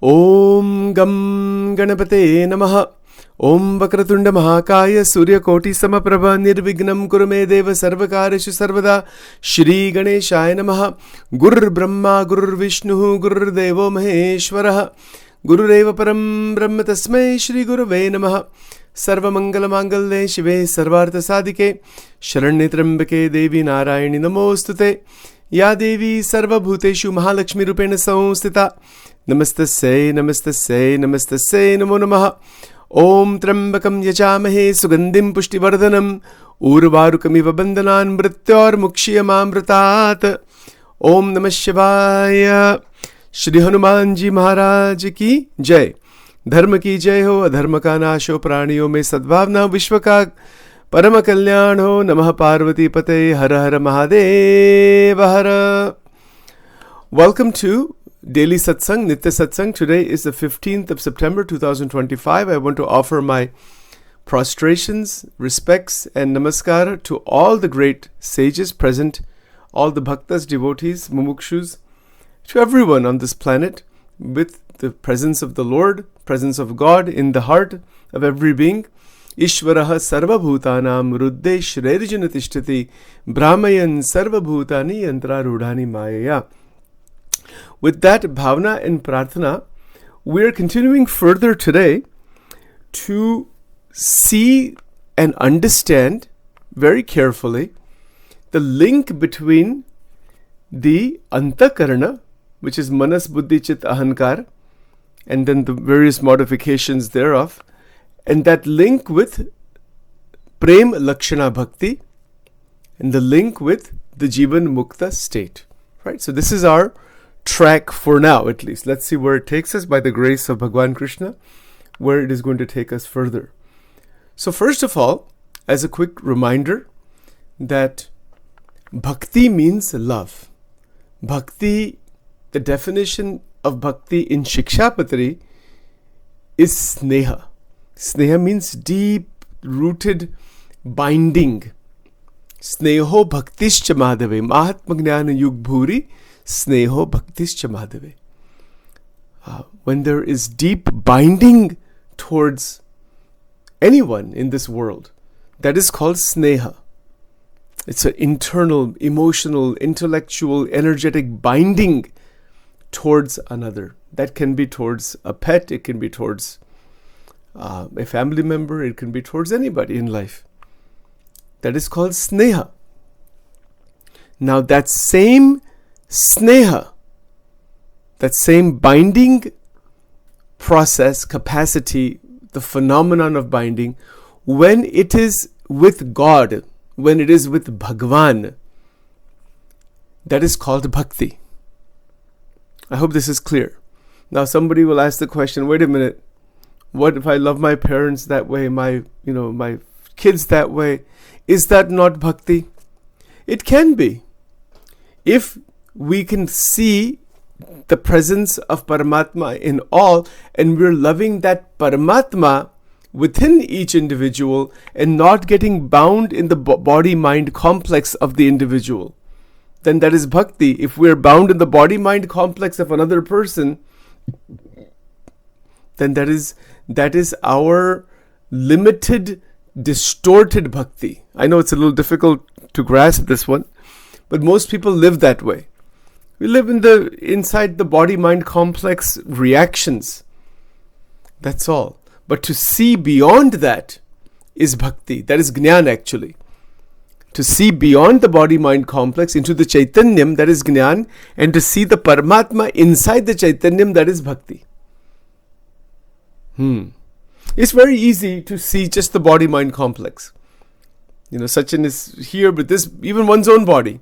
Om Gam Ganapate Namaha. Om Vakratunda Mahakaya Suryakoti Samaprabha Nirvignam Kurume Deva Sarvakarishu Sarvada Shri Ganeshaya Namaha. Gurur Brahma Gurur Vishnu Gurur Devo Maheshwaraha Gurureva Param Brahma Tasmai Shri Guruve Namaha. Sarva Mangala Mangalle Shive Sarvartha Sadike Sharanye Trambake Devi Narayani Namostute Ya Devi Sarva Bhuteshu Mahalakshmi Rupena Samstita Namastasya Namastasya Namastasya Namo Namaha. Om Trambakam Yajamahe Sugandhim Pushtivardhanam Urvarukamiva Bandhanan Mrityor Mukshiyamamritat. Om Namah Shivaya. Shri Hanuman Ji Maharaj Ki Jai. धर्म की जय हो, अधर्म का नाश हो, प्राणियों में सद्भावना, विश्व का परम कल्याण हो. नमः पार्वती पते, हर हर महादेव हर. Welcome to Daily Satsang, Nitya Satsang. Today is the 15th of September 2025. I want to offer my prostrations, respects and namaskar to all the great sages present, all the bhaktas, devotees, mumukshus, to everyone on this planet with the presence of the Lord, presence of God in the heart of every being. Ishvaraha sarva bhutanam rudde shrerijana tishtati brahmayan sarva bhutani yantra rudhani mayaya. With that bhavana and prarthana, we are continuing further today to see and understand very carefully the link between the antakarana, which is manas, buddhi, chit, ahankar, and then the various modifications thereof, and that link with prem lakshana bhakti, and the link with the Jivan Mukta state. Right? So this is our track for now, at least. Let's see where it takes us by the grace of Bhagwan Krishna, where it is going to take us further. So first of all, as a quick reminder, that bhakti means love. Bhakti, the definition of bhakti in Shikshapatri is sneha. Sneha means deep-rooted binding. Sneho bhaktischa madhave. Mahatma jnana yug bhuri. Sneho bhaktischa madhave. When there is deep binding towards anyone in this world, that is called sneha. It's an internal, emotional, intellectual, energetic binding towards another. That can be towards a pet, it can be towards a family member, it can be towards anybody in life. That is called sneha. Now that same sneha, that same binding process, capacity, the phenomenon of binding, when it is with God, when it is with Bhagwan, that is called bhakti. I hope this is clear. Now somebody will ask the question, wait a minute, what if I love my parents that way, my kids that way? Is that not bhakti? It can be. If we can see the presence of Paramatma in all, and we're loving that Paramatma within each individual and not getting bound in the body-mind complex of the individual, then that is bhakti. If we're bound in the body-mind complex of another person, then that is our limited, distorted bhakti. I know it's a little difficult to grasp this one, but most people live that way. We live inside the body-mind complex reactions. That's all. But to see beyond that is bhakti. That is jnana actually. To see beyond the body-mind complex into the Chaitanyam, that is Jnana, and to see the Paramatma inside the Chaitanyam, that is Bhakti. It's very easy to see just the body-mind complex. Sachin is here with this, even one's own body.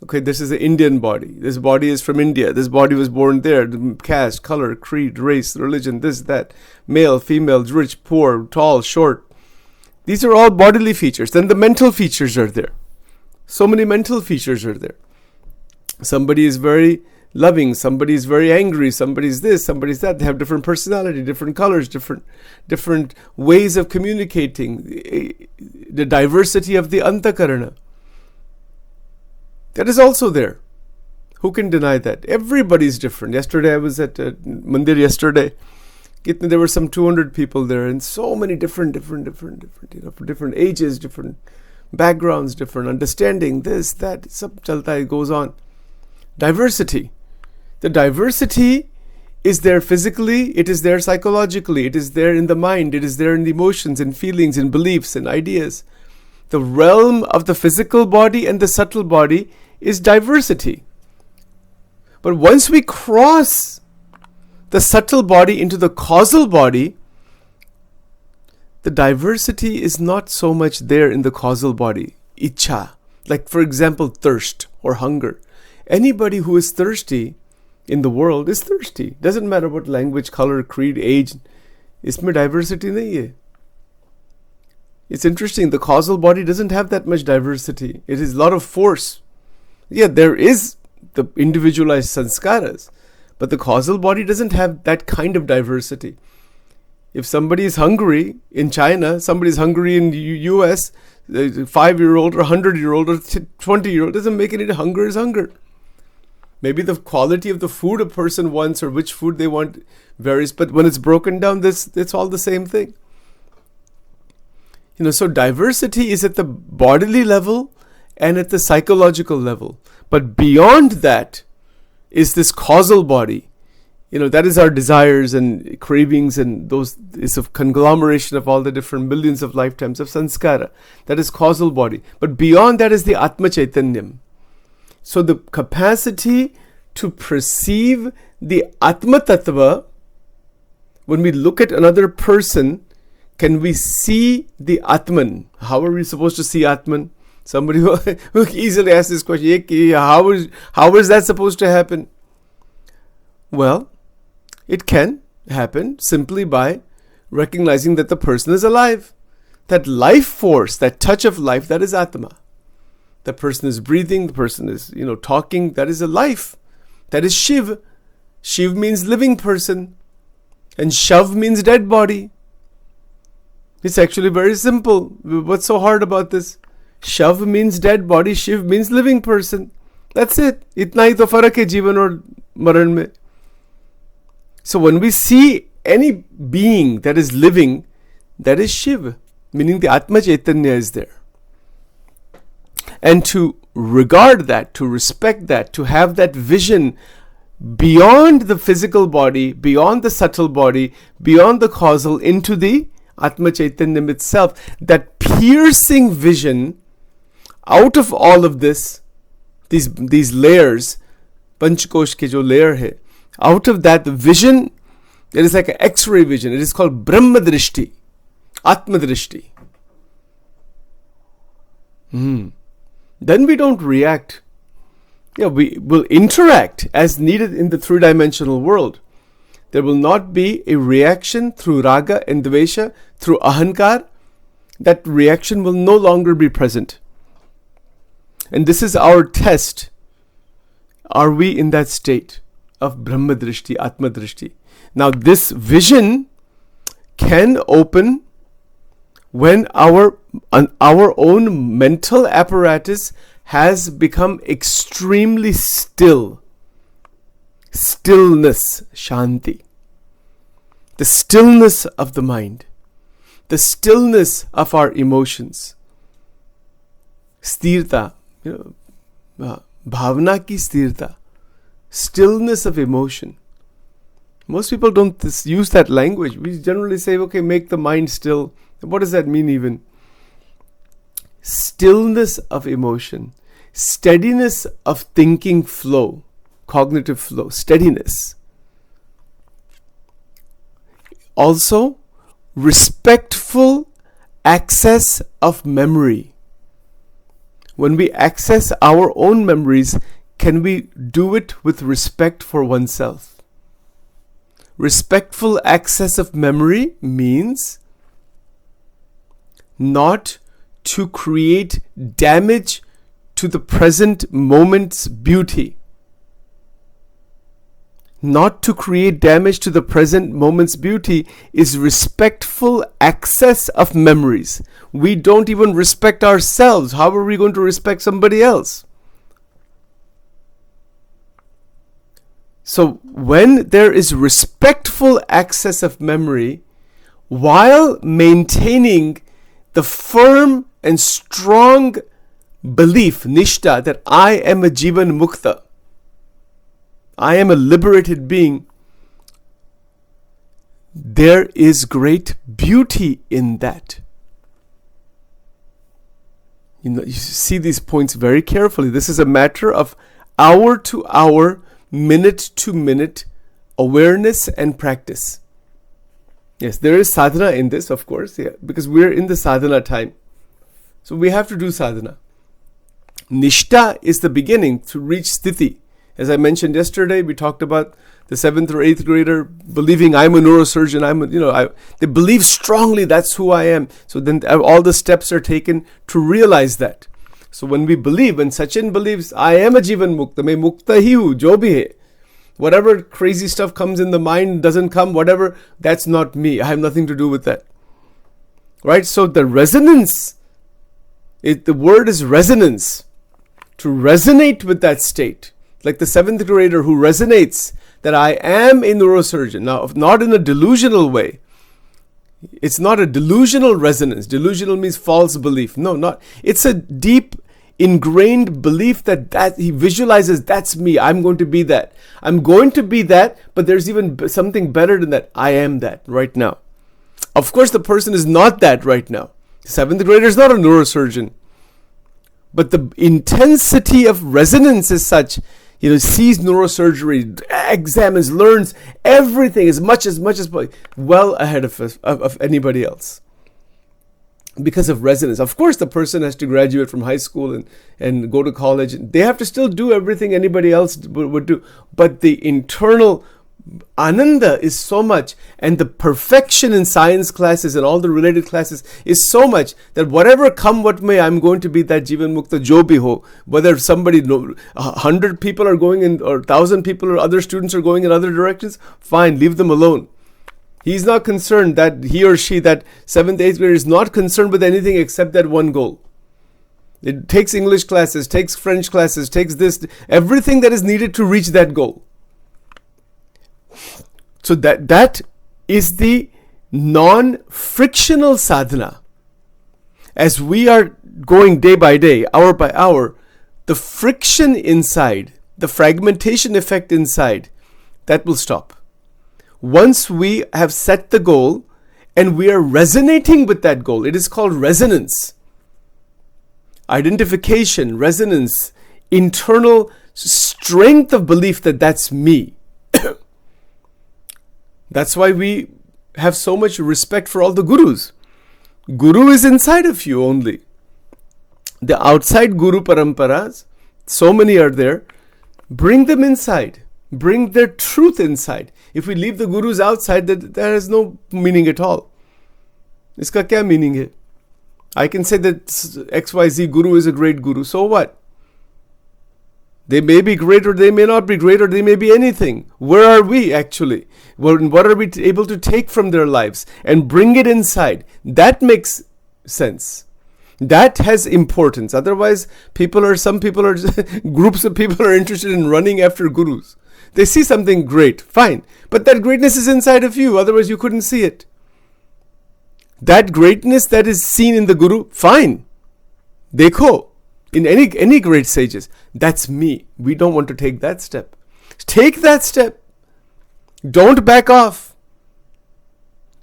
Okay, this is an Indian body. This body is from India. This body was born there. Caste, color, creed, race, religion, this, that. Male, female, rich, poor, tall, short. These are all bodily features. Then the mental features are there. So many mental features are there. Somebody is very loving. Somebody is very angry. Somebody is this. Somebody is that. They have different personality, different colors, different ways of communicating. The diversity of the antakarana. That is also there. Who can deny that? Everybody's different. Yesterday I was at Mandir yesterday. There were some 200 people there, and so many different, different ages, different backgrounds, different understanding, this, that, sab chalta hai, goes on. Diversity. The diversity is there physically, it is there psychologically, it is there in the mind, it is there in the emotions and feelings and beliefs and ideas. The realm of the physical body and the subtle body is diversity. But once we cross the subtle body into the causal body, the diversity is not so much there in the causal body. Ichha, like for example, thirst or hunger. Anybody who is thirsty in the world is thirsty. Doesn't matter what language, color, creed, age. Isme diversity nahi hai. It's interesting, the causal body doesn't have that much diversity. It is a lot of force. Yeah, there is the individualized sanskaras, but the causal body doesn't have that kind of diversity. If somebody is hungry in China, somebody is hungry in the US, a 5-year-old or 100-year-old or 20-year-old, doesn't make any. Hunger is hunger. Maybe the quality of the food a person wants or which food they want varies, but when it's broken down, it's all the same thing. So diversity is at the bodily level and at the psychological level. But beyond that is this causal body. That is our desires and cravings, and those is a conglomeration of all the different millions of lifetimes of sanskara. That is causal body. But beyond that is the Atma Chaitanyam. So the capacity to perceive the Atma Tattva, when we look at another person, can we see the Atman? How are we supposed to see Atman? Somebody who easily asks this question, how is that supposed to happen? Well, it can happen simply by recognizing that the person is alive. That life force, that touch of life, that is Atma. The person is breathing, the person is, talking, that is a life. That is Shiv. Shiv means living person. And Shav means dead body. It's actually very simple. What's so hard about this? Shav means dead body, Shiv means living person. That's it. Itna hi to farak hai Jivan aur Maran mein. So when we see any being that is living, that is Shiv, meaning the Atma Chaitanya is there. And to regard that, to respect that, to have that vision beyond the physical body, beyond the subtle body, beyond the causal, into the Atma Chaitanya itself, that piercing vision out of all of this, these layers, Panchkosh ke jo layer hai, out of that vision, it is like an X-ray vision. It is called Brahma Drishti, Atma Drishti. Then we don't react. We will interact as needed in the three-dimensional world. There will not be a reaction through raga and dvesha, through ahankar. That reaction will no longer be present. And this is our test. Are we in that state of Brahma Drishti, Atma Drishti? Now this vision can open when our own mental apparatus has become extremely still. Stillness, Shanti. The stillness of the mind. The stillness of our emotions. Sthirta, bhavna ki sthirta. Stillness of emotion. Most people don't use that language. We generally say, okay, make the mind still. What does that mean even? Stillness of emotion. Steadiness of thinking flow. Cognitive flow. Steadiness. Also, respectful access of memory. When we access our own memories, can we do it with respect for oneself? Respectful access of memory means not to create damage to the present moment's beauty. Not to create damage to the present moment's beauty is respectful access of memories. We don't even respect ourselves. How are we going to respect somebody else? So when there is respectful access of memory, while maintaining the firm and strong belief, nishta, that I am a Jivan Mukta, I am a liberated being, there is great beauty in that. You see these points very carefully. This is a matter of hour to hour, minute to minute awareness and practice. Yes, there is sadhana in this, of course, because we're in the sadhana time. So we have to do sadhana. Nishta is the beginning to reach sthiti. As I mentioned yesterday, we talked about the 7th or 8th grader believing I'm a neurosurgeon. They believe strongly that's who I am. So then all the steps are taken to realize that. So when we believe, when Sachin believes I am a Jivan Mukta, मैं मुक्ता ही हूँ, जो भी है, whatever crazy stuff comes in the mind, doesn't come, whatever, that's not me. I have nothing to do with that. Right? So the resonance, the word is resonance. To resonate with that state, like the 7th grader who resonates that I am a neurosurgeon. Now, not in a delusional way. It's not a delusional resonance. Delusional means false belief. No, not. It's a deep, ingrained belief that he visualizes, that's me. I'm going to be that. I'm going to be that, but there's even something better than that. I am that right now. Of course, the person is not that right now. The 7th grader is not a neurosurgeon. But the intensity of resonance is such, sees neurosurgery, examines, learns everything as much as well ahead of anybody else. Because of resonance. Of course, the person has to graduate from high school and go to college. They have to still do everything anybody else would do. But the internal ananda is so much, and the perfection in science classes and all the related classes is so much that whatever come what may, I'm going to be that Jivan Mukta jo bhi ho. Whether 100 people are going in, or 1,000 people or other students are going in other directions, fine, leave them alone. He's not concerned, that he or she, that 7th, 8th grader is not concerned with anything except that one goal. It takes English classes, takes French classes, takes this, everything that is needed to reach that goal. So that is the non-frictional sadhana. As we are going day by day, hour by hour, the friction inside, the fragmentation effect inside, that will stop. Once we have set the goal and we are resonating with that goal, it is called resonance. Identification, resonance, internal strength of belief that that's me. That's why we have so much respect for all the gurus. Guru is inside of you only. The outside guru paramparas, so many are there. Bring them inside. Bring their truth inside. If we leave the gurus outside, that has no meaning at all. Iska kya meaning hai? I can say that XYZ guru is a great guru. So what? They may be great, or they may not be great, or they may be anything. Where are we actually? What are we able to take from their lives and bring it inside? That makes sense. That has importance. Otherwise, some people are groups of people are interested in running after gurus. They see something great, fine. But that greatness is inside of you. Otherwise, you couldn't see it. That greatness that is seen in the guru, fine. Dekho. In any great sages, that's me. We don't want to take that step. Take that step. Don't back off.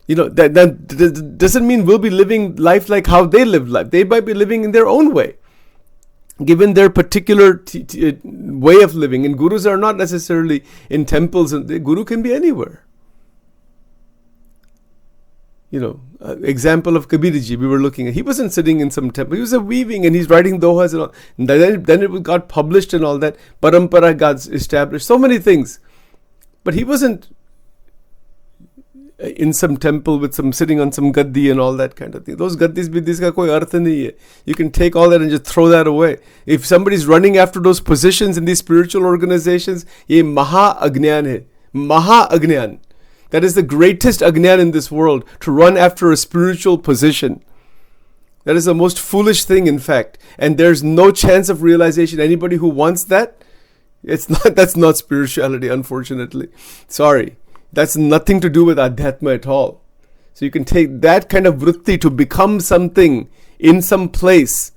That doesn't mean we'll be living life like how they live life. They might be living in their own way, given their particular way of living. And gurus are not necessarily in temples. And the guru can be anywhere. Example of Kabirji we were looking at. He wasn't sitting in some temple. He was weaving and he's writing dohas and all. And then it got published and all that. Parampara got established. So many things. But he wasn't in some temple with sitting on some gaddi and all that kind of thing. Those gaddis biddis ka koi arth nahi hai. You can take all that and just throw that away. If somebody's running after those positions in these spiritual organizations, ye maha agnan hai. Maha agnan. That is the greatest agnan in this world, to run after a spiritual position. That is the most foolish thing, in fact. And there's no chance of realization. Anybody who wants that, That's not spirituality, unfortunately. Sorry. That's nothing to do with Adhyatma at all. So you can take that kind of vritti to become something in some place,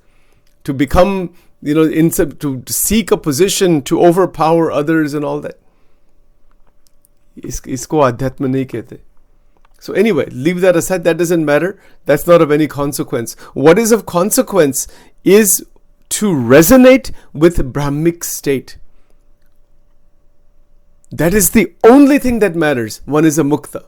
to become, to seek a position, to overpower others and all that. Isko Adhyatma nahi kehte. So anyway, leave that aside. That doesn't matter. That's not of any consequence. What is of consequence is to resonate with Brahmic state. That is the only thing that matters. One is a mukta.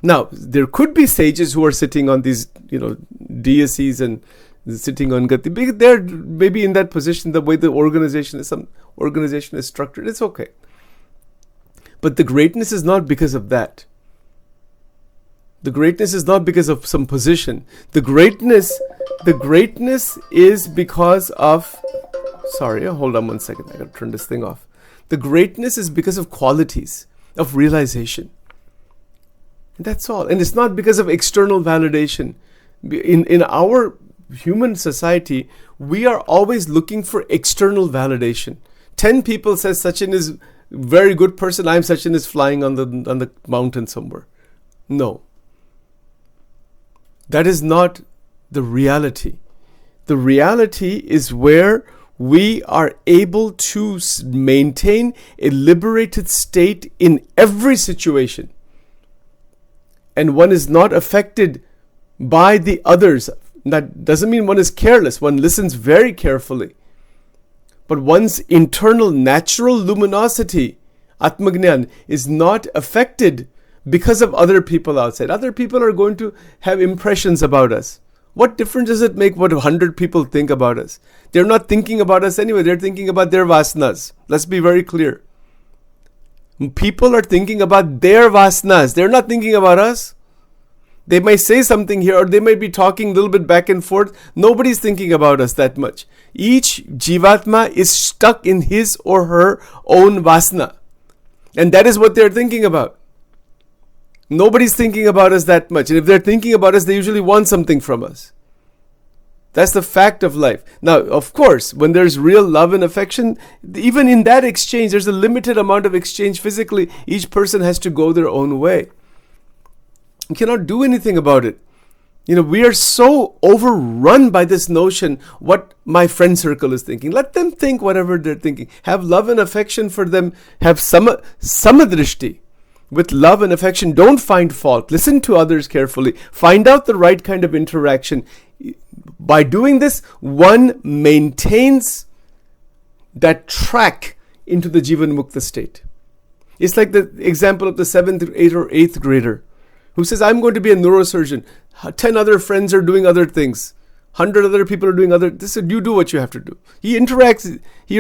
Now, there could be sages who are sitting on these, deities and sitting on gati. They're maybe in that position, the way the organization is structured. It's okay. But the greatness is not because of that. The greatness is not because of some position. The greatness is because of... Sorry, hold on one second. I got to turn this thing off. The greatness is because of qualities, of realization. And that's all. And it's not because of external validation. In our human society, we are always looking for external validation. 10 people says Sachin is a very good person. Sachin is flying on the mountain somewhere. No. That is not the reality. The reality is where we are able to maintain a liberated state in every situation. And one is not affected by the others. That doesn't mean one is careless. One listens very carefully. But one's internal natural luminosity, Atmagnan, is not affected because of other people outside. Other people are going to have impressions about us. What difference does it make what 100 people think about us? They're not thinking about us anyway. They're thinking about their vasanas. Let's be very clear. People are thinking about their vasanas. They're not thinking about us. They may say something here or they may be talking a little bit back and forth. Nobody's thinking about us that much. Each Jivatma is stuck in his or her own vasana. And that is what they're thinking about. Nobody's thinking about us that much. And if they're thinking about us, they usually want something from us. That's the fact of life. Now, of course, when there's real love and affection, even in that exchange, there's a limited amount of exchange physically. Each person has to go their own way. You cannot do anything about it. We are so overrun by this notion, what my friend circle is thinking. Let them think whatever they're thinking. Have love and affection for them. Have samadrishti. With love and affection, don't find fault. Listen to others carefully. Find out the right kind of interaction. By doing this, one maintains that track into the Jivan Mukta state. It's like the example of the 7th, 8th or 8th grader who says, I'm going to be a neurosurgeon. 10 other friends are doing other things. 100 other people are doing other... This is, you do what you have to do. He or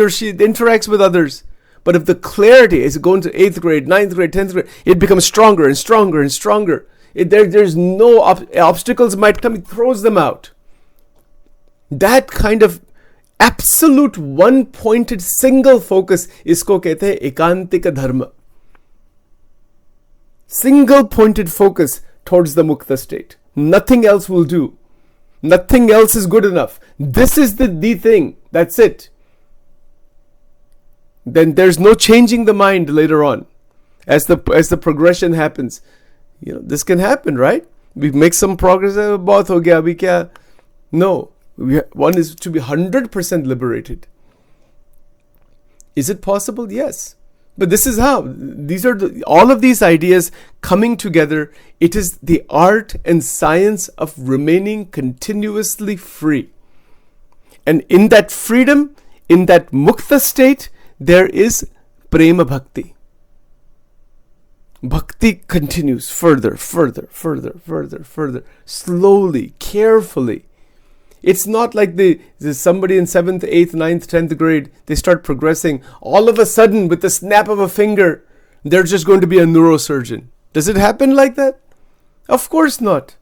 she interacts with others. But if the clarity is going to 8th grade, 9th grade, 10th grade, it becomes stronger and stronger and stronger. There's no obstacles might come, it throws them out. That kind of absolute one-pointed single focus, isko kehte hai ekantika dharma. Single-pointed focus towards the mukta state. Nothing else will do. Nothing else is good enough. This is the thing. That's it. Then there's no changing the mind later on as the progression happens. This can happen, right? We make some progress. Bahut ho gaya, abhi kya? No. One is to be 100% liberated. Is it possible? Yes. But this is how. These are all of these ideas coming together. It is the art and science of remaining continuously free. And in that freedom, in that mukta state, there is prema bhakti. Bhakti continues further, slowly, carefully. It's not like there's somebody in 7th, 8th, 9th, 10th grade, they start progressing. All of a sudden, with the snap of a finger, they're just going to be a neurosurgeon. Does it happen like that? Of course not.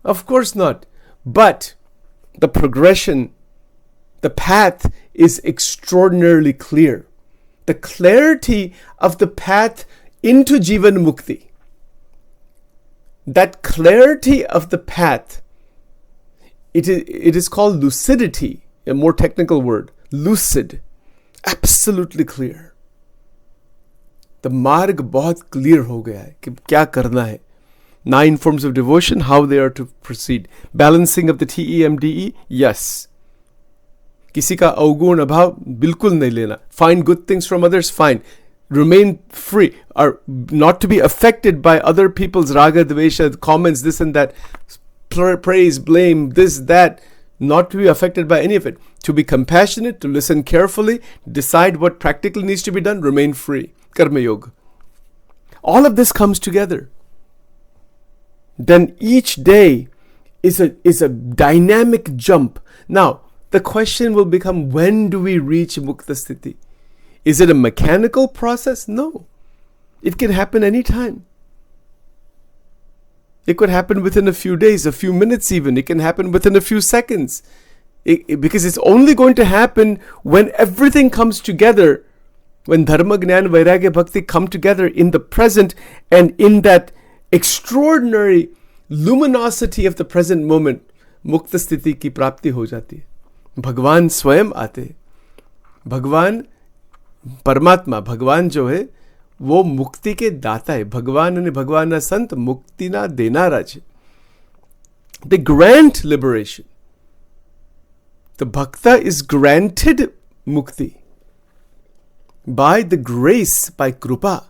Of course not. But the progression, the path is extraordinarily clear. The clarity of the path into Jivan Mukti. That clarity of the path, it is called lucidity, a more technical word. Lucid. Absolutely clear. The मार्ग बहुत clear हो गया है कि क्या करना है. 9 forms of devotion, how they are to proceed. Balancing of the TEMDE, yes. किसी का अवगुण अभाव बिल्कुल नहीं लेना. Find good things from others, fine. Remain free, or not to be affected by other people's raga, dvesha, comments, this and that, praise, blame, this, that. Not to be affected by any of it. To be compassionate, to listen carefully, decide what practically needs to be done, remain free. Karma Yoga. All of this comes together. Then each day is a dynamic jump. Now, the question will become, when do we reach Mukta Sthiti? Is it a mechanical process? No. It can happen anytime. It could happen within a few days, a few minutes even. It can happen within a few seconds. Because it's only going to happen when everything comes together, when Dharma, Jnana, Vairagya, Bhakti come together in the present and in that extraordinary luminosity of the present moment, Mukta Sthiti ki prapti ho jati hai. Bhagwan स्वयं आते. भगवान परमात्मा, भगवान जो है वो मुक्ति के दाता है. भगवान અને ભગવાનના સંત મુક્તિના દેનારા છે. They grant liberation. The bhakta is granted mukti by the grace, by krupa.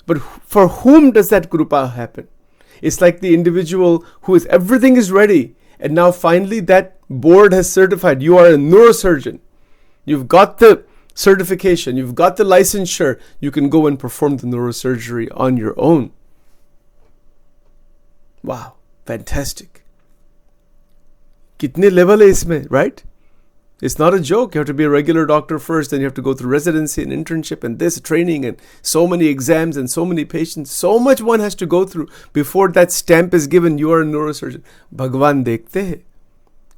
But for whom does that krupa happen? It's like the individual who is, everything is ready, and now finally that board has certified you are a neurosurgeon. You've got the certification, you've got the licensure, you can go and perform the neurosurgery on your own. Wow, fantastic. Kitne level hai isme, right? It's not a joke. You have to be a regular doctor first, then you have to go through residency and internship and this training and so many exams and so many patients. So much one has to go through before that stamp is given, you are a neurosurgeon. Bhagwan dekhte hai.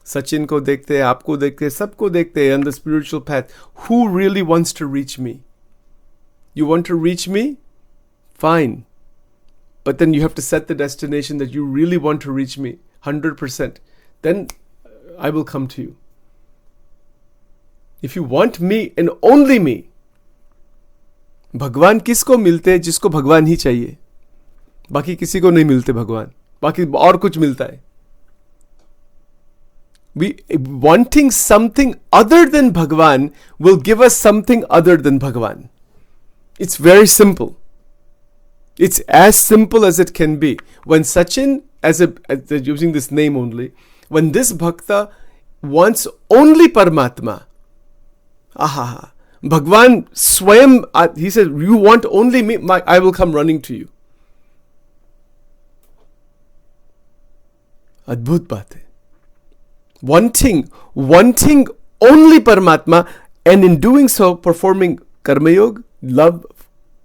Sachin ko dekhte hai, aapko dekhte hai, sabko dekhte hai on the spiritual path. Who really wants to reach me? You want to reach me? Fine. But then you have to set the destination that you really want to reach me, 100%. Then I will come to you. If you want me and only me, भगवान किसको मिलते हैं? जिसको भगवान ही चाहिए. बाकी किसी को नहीं मिलते भगवान. बाकी और कुछ मिलता है. We wanting something other than Bhagwan will give us something other than Bhagwan. It's very simple. It's as simple as it can be. When Sachin, as using this name only, when this bhakta wants only Paramatma, Bhagwan Swayam, he said, you want only me, I will come running to you. Adbhut baat hai. Wanting only Paramatma, and in doing so, performing Karma Yoga, love,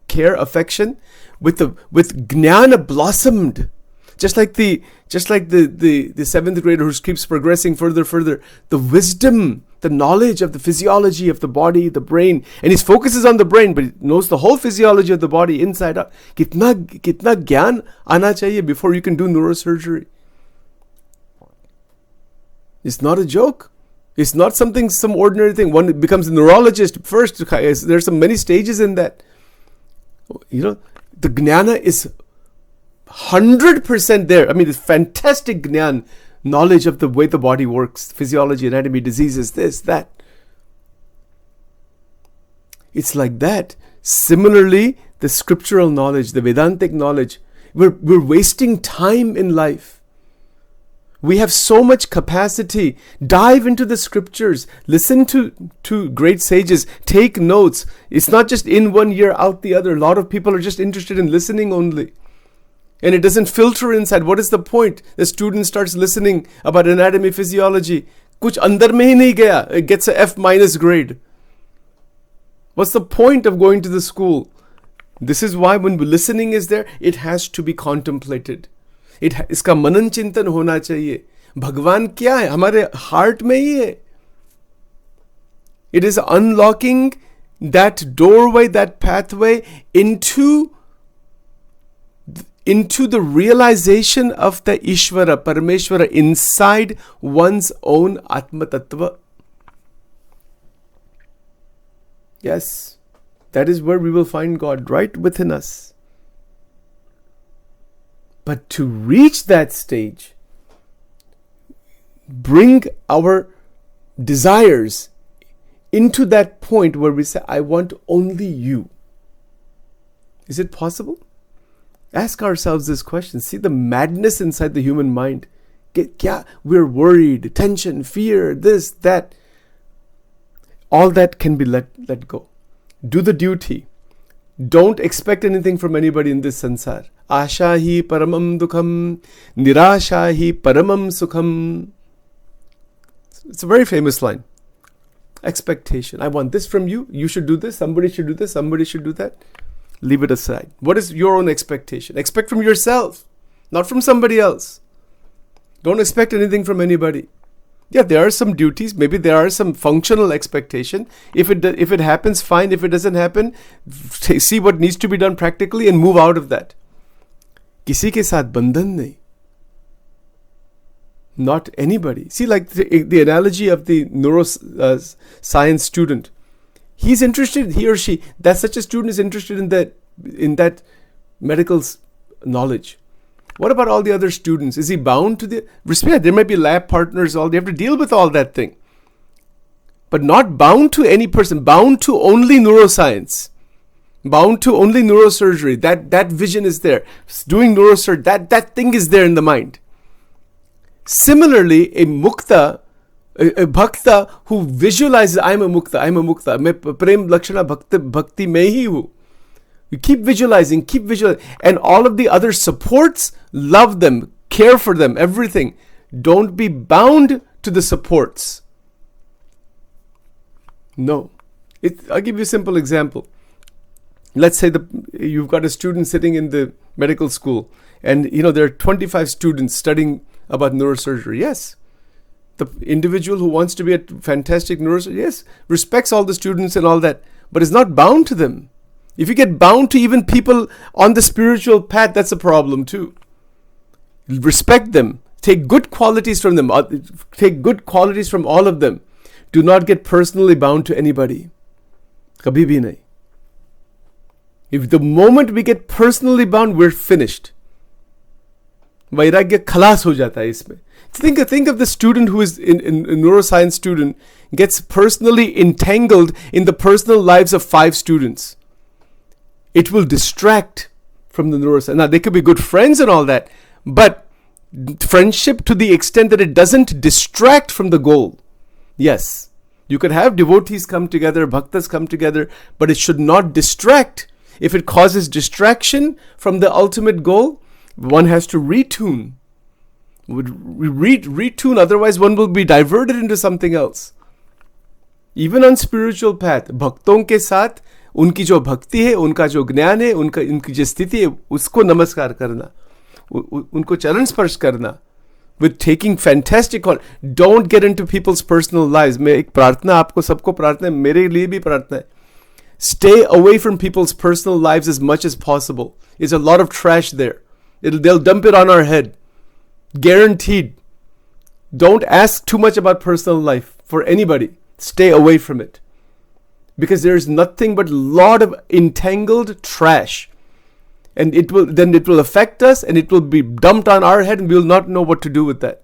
care, affection, with Jnana blossomed. Just like the 7th grader who keeps progressing further, the wisdom, the knowledge of the physiology of the body, the brain, and he focuses on the brain, but he knows the whole physiology of the body inside out. Kitna gyan aana chahiye before you can do neurosurgery. It's not a joke. It's not some ordinary thing. One becomes a neurologist first. There's many stages in that. You know, the jnana is 100% there. I mean, it's fantastic jnana, knowledge of the way the body works, physiology, anatomy, diseases, this, that. It's like that. Similarly, the scriptural knowledge, the Vedantic knowledge, we're wasting time in life. We have so much capacity. Dive into the scriptures. Listen to great sages. Take notes. It's not just in one ear, out the other. A lot of people are just interested in listening only. And it doesn't filter inside. What is the point? The student starts listening about anatomy, physiology. Kuch andar mein hi nahi gaya. It gets a F- grade. What's the point of going to the school? This is why when listening is there, it has to be contemplated. इसका मनन चिंतन होना चाहिए. भगवान क्या है? हमारे heart में ही है. It is unlocking that doorway, that pathway into the realization of the Ishvara, Parameshwara inside one's own Atma Tattva. Yes, that is where we will find God, right within us. But to reach that stage, bring our desires into that point where we say, I want only you. Is it possible? Ask ourselves this question. See the madness inside the human mind. We're worried, tension, fear, this, that. All that can be let go. Do the duty. Don't expect anything from anybody in this sansar. Asha hi paramam dukham, nirasha hi paramam sukham. It's a very famous line. Expectation. I want this from you. You should do this. Somebody should do this. Somebody should do that. Leave it aside. What is your own expectation? Expect from yourself, not from somebody else. Don't expect anything from anybody. Yeah, there are some duties. Maybe there are some functional expectation. If it happens, fine. If it doesn't happen, see what needs to be done practically and move out of that. किसी के साथ बंधन नहीं. Not anybody. See, like the analogy of the neuroscience student. He's interested, he or she, that such a student is interested in that medical knowledge. What about all the other students? Is he bound to the respect? There might be lab partners, all they have to deal with all that thing. But not bound to any person, bound to only neuroscience, bound to only neurosurgery. That vision is there. Doing neurosurgery, that thing is there in the mind. Similarly, a mukta, a bhakta who visualizes, I'm a mukta, मैं प्रेम लक्षणा bhakti में ही हूँ. You keep visualizing, and all of the other supports, love them, care for them, everything. Don't be bound to the supports. No. I'll give you a simple example. Let's say you've got a student sitting in the medical school, and there are 25 students studying about neurosurgery. Yes. The individual who wants to be a fantastic neurosurgeon, yes, respects all the students and all that, but is not bound to them. If you get bound to even people on the spiritual path, that's a problem too. Respect them. Take good qualities from them. Take good qualities from all of them. Do not get personally bound to anybody. Kabhi bhi nahi. If the moment we get personally bound, we're finished. Vairagya khalas ho jata hai isme. Think of the student who is in neuroscience student gets personally entangled in the personal lives of 5 students. It will distract from the neuroscience. Now, they could be good friends and all that, but friendship to the extent that it doesn't distract from the goal. Yes, you could have devotees come together, bhaktas come together, but it should not distract. If it causes distraction from the ultimate goal, one has to retune. Retune, otherwise one will be diverted into something else. Even on spiritual path, भक्तों के साथ उनकी जो भक्ति है, उनका जो ज्ञान है, उनकी जो स्थिति है, उसको नमस्कार करना, उनको चरण स्पर्श करना, with taking fantastic call. Don't get into people's personal lives. मैं एक प्रार्थना आपको सबको प्रार्थना है, मेरे लिए भी प्रार्थना है. Stay away from people's personal lives as much as possible. There's a lot of trash there. They'll dump it on our head. Guaranteed. Don't ask too much about personal life for anybody. Stay away from it. Because there's nothing but a lot of entangled trash. And it will affect us, and it will be dumped on our head, and we will not know what to do with that.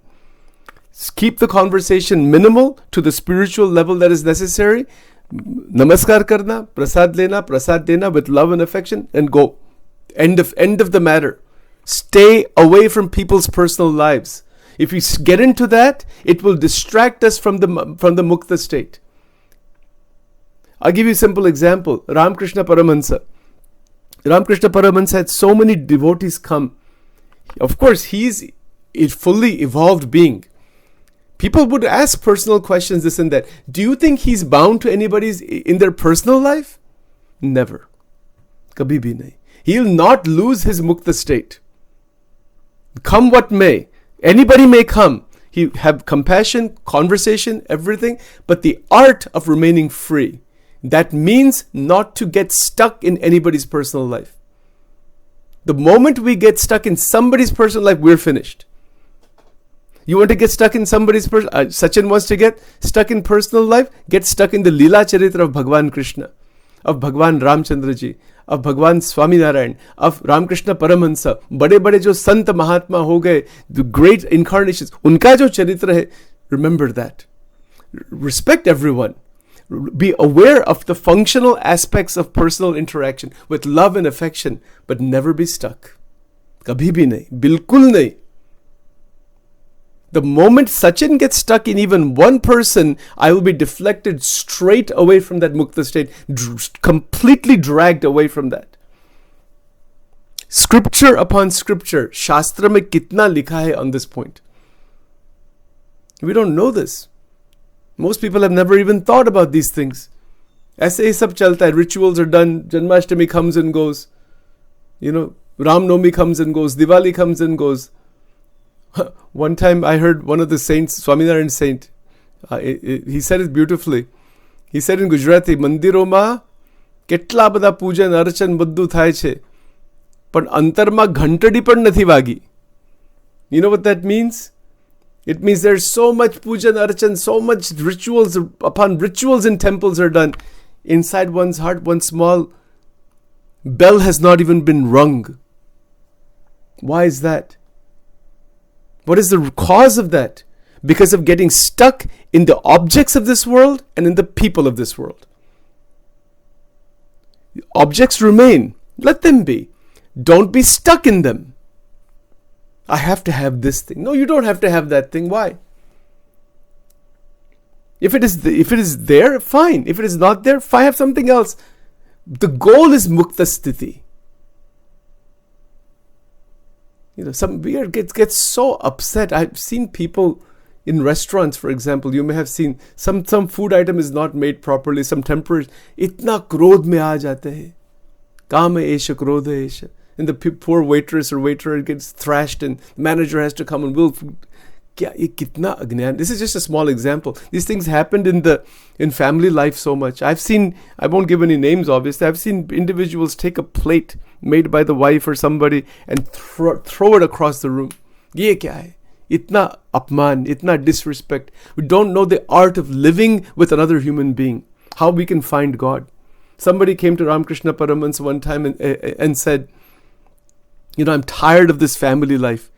Keep the conversation minimal to the spiritual level that is necessary. Namaskar karna, prasad dena with love and affection, and go. End of the matter. Stay away from people's personal lives. If we get into that, it will distract us from the mukta state. I'll give you a simple example. Ramakrishna Paramahansa. Ramakrishna Paramahansa had so many devotees come. Of course, he's a fully evolved being. People would ask personal questions, this and that. Do you think he's bound to anybody's in their personal life? Never. Kabhi bhi nahi. He'll not lose his mukta state. Come what may. Anybody may come. He have compassion, conversation, everything, but the art of remaining free. That means not to get stuck in anybody's personal life. The moment we get stuck in somebody's personal life, we're finished. You want to get stuck in somebody's personal Sachin wants to get stuck in personal life, get stuck in the Leela Charitra of Bhagavan Krishna. of Bhagwan Ramchandra ji, of Bhagwan Swaminarayan, of Ramakrishna Paramahansa, बड़े बड़े जो संत महात्मा हो गए, the great incarnations, उनका जो चरित्र है, remember that. Respect everyone. Be aware of the functional aspects of personal interaction with love and affection, but never be stuck. कभी भी नहीं, बिल्कुल नहीं. The moment Sachin gets stuck in even one person, I will be deflected straight away from that mukta state, completely dragged away from that. Scripture upon scripture, Shastra mein kitna likha hai on this point. We don't know this. Most people have never even thought about these things. ऐसे ही सब चलता है. Rituals are done. Janmashtami comes and goes. Ram Navami comes and goes. Diwali comes and goes. One time I heard one of the saints, Swaminarayan saint, he said it beautifully. He said in Gujarati, મંદિરોમાં કેટલા બધા પૂજન અર્ચન બધું થાય છે, પણ અંતરમાં ઘંટડી પણ નથી વાગી. You know what that means? It means there's so much pujan archan, so much rituals upon rituals in temples are done. Inside one's heart, one small bell has not even been rung. Why is that? What is the cause of that? Because of getting stuck in the objects of this world and in the people of this world. Objects remain. Let them be. Don't be stuck in them. I have to have this thing. No, you don't have to have that thing. Why? If it is there, fine. If it is not there, fine, have something else. The goal is mukta sthiti. Some weird gets so upset. I've seen people in restaurants, for example. You may have seen some food item is not made properly. Some temporary. Itna krodh mein aa jate hai. Kama esha krodha esha. And the poor waitress or waiter gets thrashed, and the manager has to come and will food. Kya ye kitna agnan? This is just a small example. These things happened in family life so much. I've seen, I won't give any names obviously, I've seen individuals take a plate made by the wife or somebody and throw it across the room. Ye kya hai? Itna apman, itna disrespect. We don't know the art of living with another human being. How we can find God. Somebody came to Ramakrishna Paramahansa one time and said, I'm tired of this family life.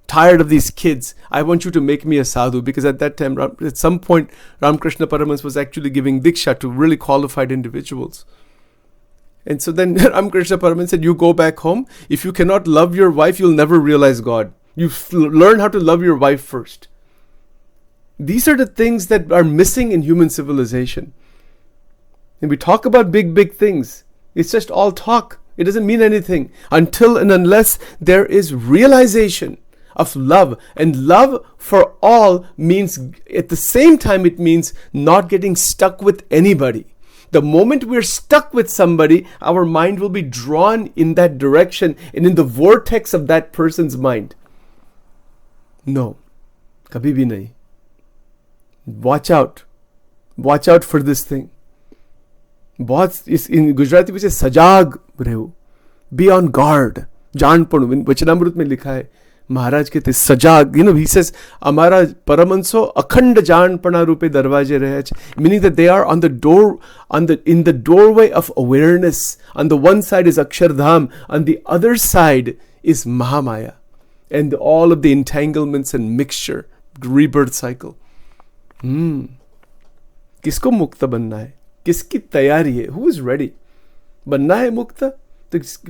Tired of these kids. I want you to make me a sadhu. Because at that time, at some point, Ramakrishna Paramahansa was actually giving diksha to really qualified individuals. And so then Ramakrishna Paramahansa said, you go back home. If you cannot love your wife, you'll never realize God. You learn how to love your wife first. These are the things that are missing in human civilization. And we talk about big things. It's just all talk. It doesn't mean anything until and unless there is realization of love. And love for all means, at the same time, it means not getting stuck with anybody. The moment we're stuck with somebody, our mind will be drawn in that direction and in the vortex of that person's mind. No, kabhi bhi nahi. Watch out. Watch out for this thing. In Gujarati we say sajag rehu. Be on guard. Jaan padu. Vachanamrut mein likha hai. Maharaj कहते सजाग, he says, Amara Paramanso akhand jaan pana rupe darwaje rahe, meaning that they are on the door, in the doorway of awareness. On the one side is Akshardham, on the other side is Mahamaya, and all of the entanglements and mixture, rebirth cycle. किसको मुक्त बनना है? किसकी तैयारी है? Who is ready? बनना है मुक्त?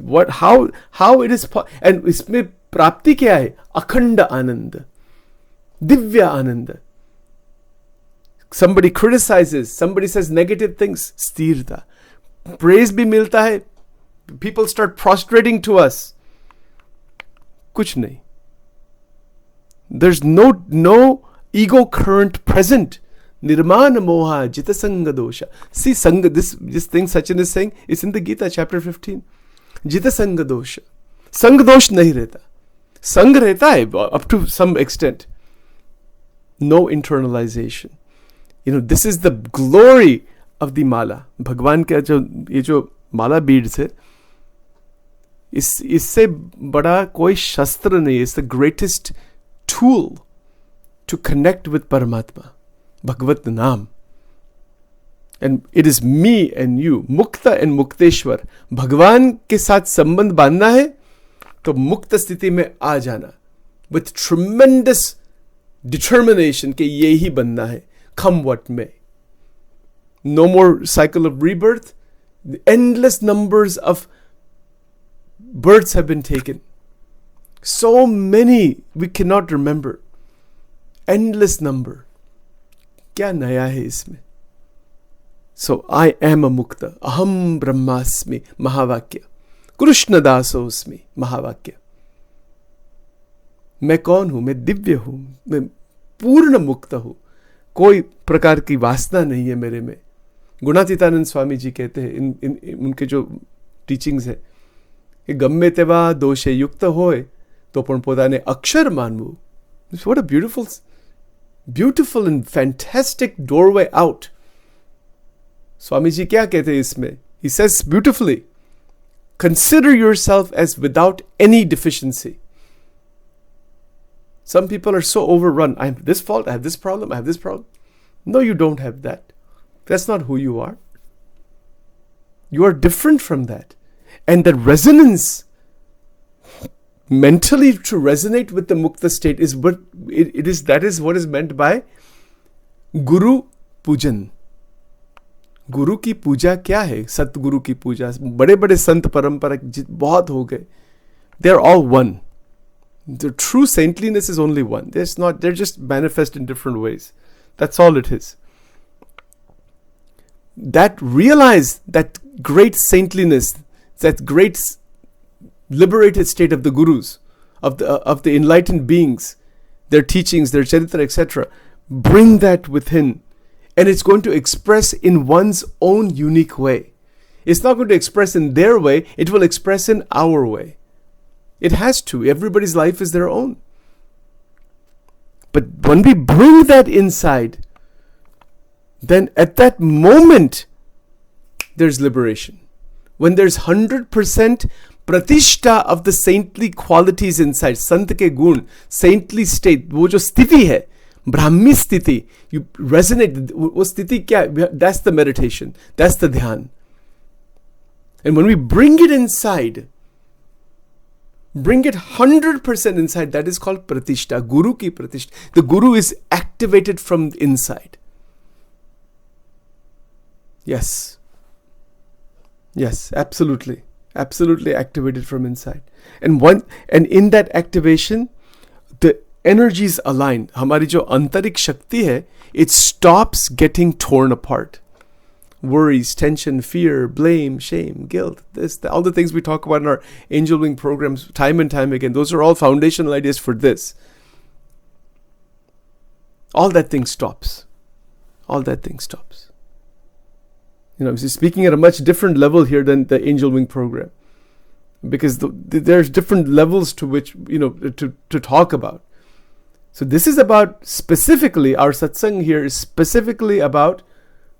What? How it is? And इसमें प्राप्ति क्या है? अखंड आनंद, दिव्य आनंद. Somebody criticizes, somebody says negative things, स्थिरता. Praise भी मिलता है. People start prostrating to us. कुछ नहीं. There's no ego current present. Nirmana moha jita sanga dosha. See, sanga, this thing Sachin is saying is in the Gita chapter 15. Jita sanga dosha. Sang dosh nahi rehta. Sang rehta hai up to some extent. No internalization. This is the glory of the mala. Bhagwan ka ye jo mala beads hai, isse bada koi shastra nahi. It's the greatest tool to connect with Paramatma. Bhagavat Naam. And it is me and you, Mukta and Mukteshwar. भगवान के साथ संबंध बांधना है तो मुक्त स्थिति में आ जाना with tremendous determination कि यही बनना है, come what may. No more cycle of rebirth. The endless numbers of births have been taken. So many we cannot remember. Endless number. क्या नया है इसमें? So I am a mukta. Aham brahmasmi. Mahavakya. कृष्णदासोस्मि. महावाक्य. मैं कौन हूं? मैं दिव्य हूं. मैं पूर्ण मुक्त हूं. कोई प्रकार की वासना नहीं है मेरे में. गुणातीतानंद स्वामी जी कहते हैं इन उनके जो टीचिंग्स है कि गम्मे तेवा दोषे युक्त होए तो पण पोताने अक्षर मानવું. What a beautiful and fantastic doorway out. Swami ji क्या कहते हैं इसमें? He says beautifully, consider yourself as without any deficiency. Some people are so overrun. I have this fault, I have this problem, I have this problem. No, you don't have that. That's not who you are. You are different from that. And the resonance, mentally to resonate with the mukta state is what that is what is meant by Guru Pujan. गुरु की पूजा क्या है? सतगुरु की पूजा. बड़े बड़े संत परंपरा बहुत हो गए. They are all one. The true saintliness is only one. They're just manifest in different ways. That's all it is. That realize that great saintliness, that great liberated state of the gurus, of the enlightened beings, their teachings, their charitra, etc. Bring that within. And it's going to express in one's own unique way. It's not going to express in their way, it will express in our way. It has to. Everybody's life is their own. But when we bring that inside, then at that moment, there's liberation. When there's 100% pratishta of the saintly qualities inside, sant ke gun, saintly state, wo jo sthiti hai, Brahmi sthiti, you resonate, wo sthiti kya? That's the meditation, that's the dhyan. And when we bring it inside, bring it 100% inside, that is called pratishta, Guru ki pratishta. The Guru is activated from inside. Yes, absolutely activated from inside. And in that activation, the energies align. हमारी जो आंतरिक शक्ति है, it stops getting torn apart. Worries, tension, fear, blame, shame, guilt, all the things we talk about in our angel wing programs time and time again, those are all foundational ideas for this. All that thing stops. You know, I'm speaking at a much different level here than the angel wing program, because there's different levels to which, you know, to talk about. So this is about specifically, our satsang here is specifically about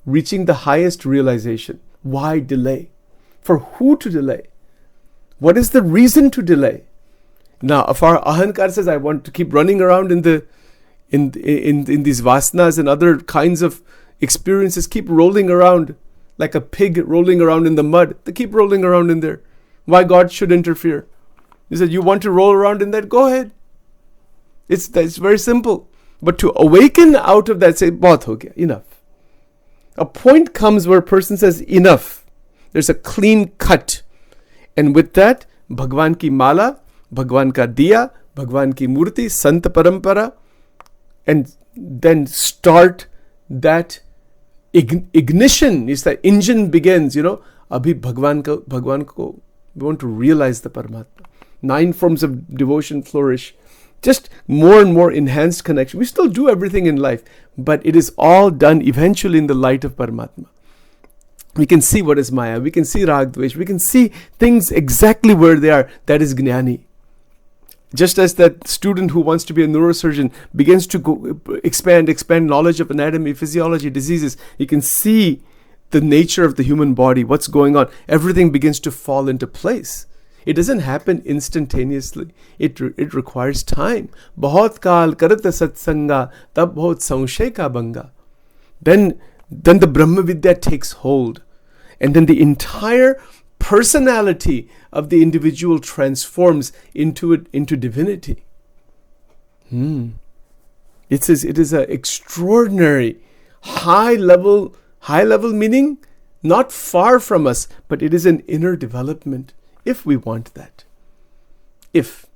reaching the highest realization. Why delay? For who to delay? What is the reason to delay? Now, if our ahankar says, I want to keep running around in these vasanas and other kinds of experiences, keep rolling around like a pig rolling around in the mud. They keep rolling around in there. Why God should interfere? He said, you want to roll around in that? Go ahead. It's very simple. But to awaken out of that, say, bahut ho gaya, enough. A point comes where a person says, enough. There's a clean cut. And with that, Bhagwan ki mala, Bhagwan ka diya, Bhagwan ki murti, Sant parampara, and then start that ignition. Is the engine begins, you know. Abhi Bhagwan ko, we want to realize the Paramatma. 9 forms of devotion flourish. Just more and more enhanced connection. We still do everything in life, but it is all done eventually in the light of Paramatma. We can see what is Maya. We can see Rag Dvesh. We can see things exactly where they are. That is Jnani. Just as that student who wants to be a neurosurgeon begins to expand knowledge of anatomy, physiology, diseases, he can see the nature of the human body, what's going on. Everything begins to fall into place. It doesn't happen instantaneously. It requires time. Bahut kaal karat satsanga, tab bahut sanshay ka banga. Then then the Brahma Vidya takes hold. And then the entire personality of the individual transforms into divinity. It is an extraordinary high level meaning, not far from us, but it is an inner development if we want that. If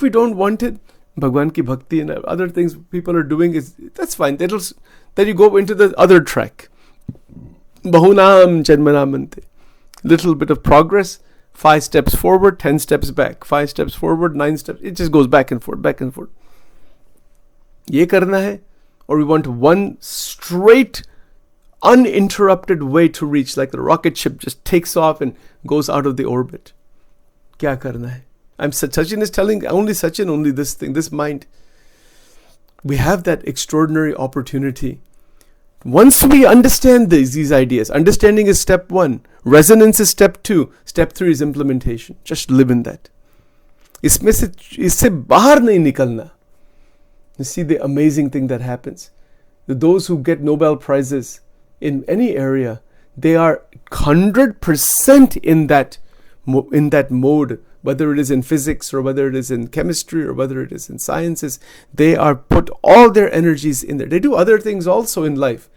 we don't want it, Bhagwan ki bhakti and other things people are doing, that's fine. Then you go into the other track. Bahunam janmanamante. Little bit of progress, 5 steps forward, 10 steps back, 5 steps forward, 9 steps. It just goes back and forth, back and forth. Ye karna hai, or we want one straight, uninterrupted way to reach, like the rocket ship just takes off and goes out of the orbit. Kya karna hai? Sachin is telling only this thing, this mind. We have that extraordinary opportunity. Once we understand these ideas, understanding is step 1, resonance is step 2, step 3 is implementation. Just live in that. Isse bahar nahi nikalna. You see the amazing thing that happens. Those who get Nobel Prizes in any area, they are 100% in that mode, whether it is in physics or whether it is in chemistry or whether it is in sciences. They are put all their energies in there. They do other things also in life,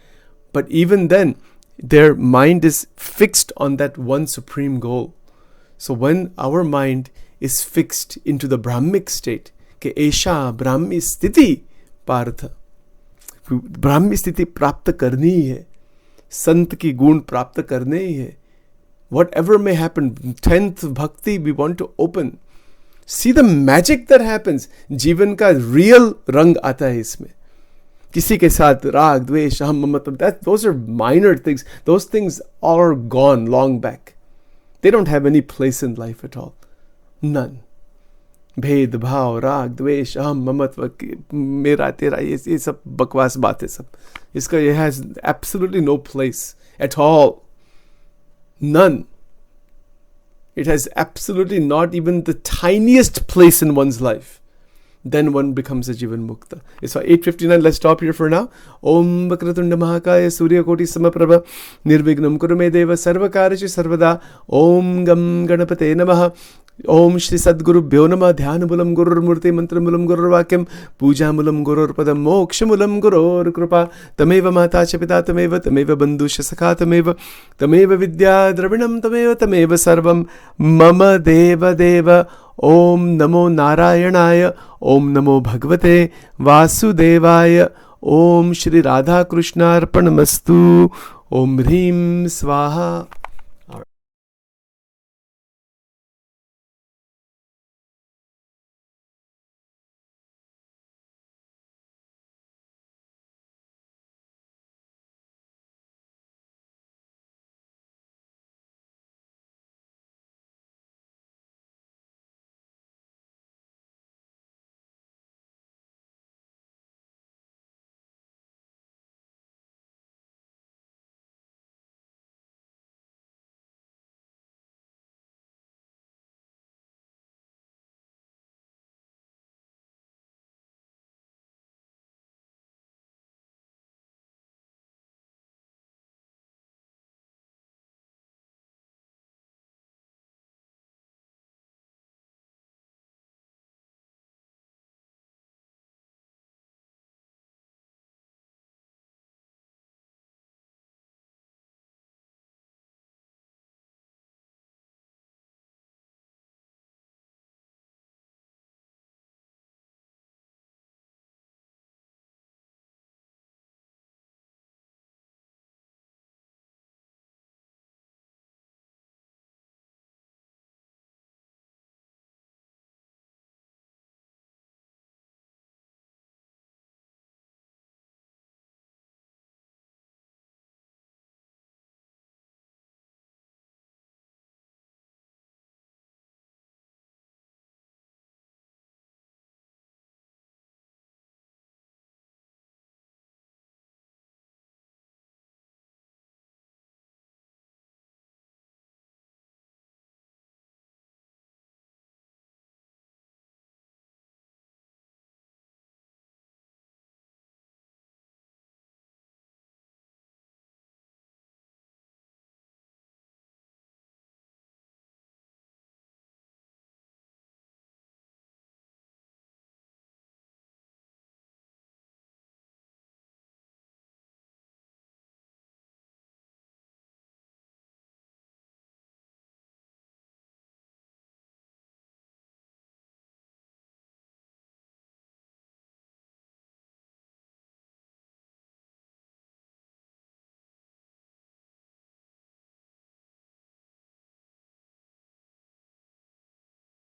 but even then, their mind is fixed on that one supreme goal. So when our mind is fixed into the Brahmic state, ke esha Brahmi sthiti partha, Brahmi sthiti prapta karni hi hai, Sant ki gun prapta karne hi hai. Whatever may happen, 10th bhakti we want to open. See the magic that happens. Jivan ka real rang aata hai isme. Kisi ke saath rag, dvesh, aham, mamatam, those are minor things. Those things are gone long back. They don't have any place in life at all. None. Bhed, bhav, rag, dvesh, aham, mamatva, mera, tera, ye sab bakwas baat hai sab. It has absolutely no place at all. None. It has absolutely not even the tiniest place in one's life. Then one becomes a Jivan Mukta. It's 8:59. Let's stop here for now. Om Vakratunda Mahakaya Surya Koti Samaprabha Nirvignam Kurume Deva Sarvakarishu Sarvada. Om Gam Ganapate Namaha. Om Shri Sadguru Bhyonama Dhyanamulam Gurur Murti Mantramulam Gurur Vakyam Pujamulam Gurur Padam Mokshamulam Gurur Krupa Tameva Mata Chapita Tameva Bandusha Sakha Tameva Vidya Dravinam Tameva Sarvam Mama Deva Deva. Om Namo Narayanaya. Om Namo Bhagavate Vasudevaya. Om Shri Radha Krishna Arpanamastu. Om Hrim Swaha.